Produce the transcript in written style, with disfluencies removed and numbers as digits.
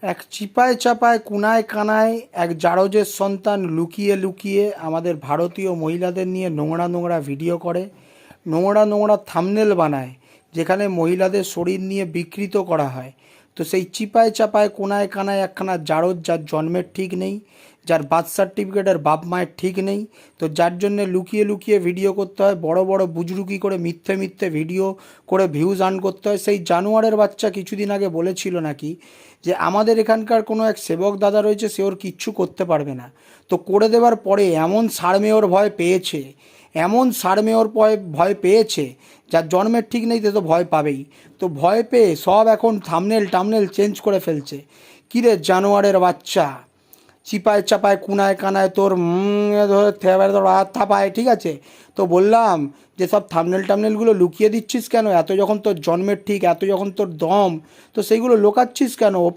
এক চিপায় চাপায় কুনায় কানায় এক জারজের সন্তান লুকিয়ে লুকিয়ে আমাদের ভারতীয় মহিলাদের নিয়ে নোংরা নোংরা ভিডিও করে, নোংরা নোংরা থাম্বনেল বানায়, যেখানে মহিলাদের শরীর নিয়ে বিকৃত করা হয়। তো সেই চিপায় চাপায় কোনায় কানায় একখানা জারজ, যার জন্মের ঠিক নেই, যার বার্থ সার্টিফিকেটের বাপ মায়ের ঠিক নেই, তো যার জন্যে লুকিয়ে লুকিয়ে ভিডিও করতে হয়, বড় বড় বুজরুকি করে মিথ্যে মিথ্যে ভিডিও করে ভিউজ আর্ন করতে হয়। সেই জানোয়ারের বাচ্চা কিছুদিন আগে বলেছিল নাকি যে আমাদের এখানকার কোনো এক সেবক দাদা রয়েছে, সে ওর কিচ্ছু করতে পারবে না। তো করে দেওয়ার পরে এমন সারমেয়র ভয় পেয়েছে, এমন সারমেয়র ভয় পেয়েছে, যার জন্মের ঠিক নেই, সে তো ভয় পাবেই। তো ভয় পেয়ে সব এখন থাম্বনেল টামনেল চেঞ্জ করে ফেলছে। কিরে জানোয়ারের বাচ্চা, চিপায় চাপায় কুনায় কানায় তোর ধরে হাত থাপায়, ঠিক আছে? তো বললাম যে সব থাম্বনেল টামনেলগুলো লুকিয়ে দিচ্ছিস কেন? এত যখন তোর জন্মের ঠিক, এত যখন তোর দম, তো সেইগুলো লোকাচ্ছিস কেন?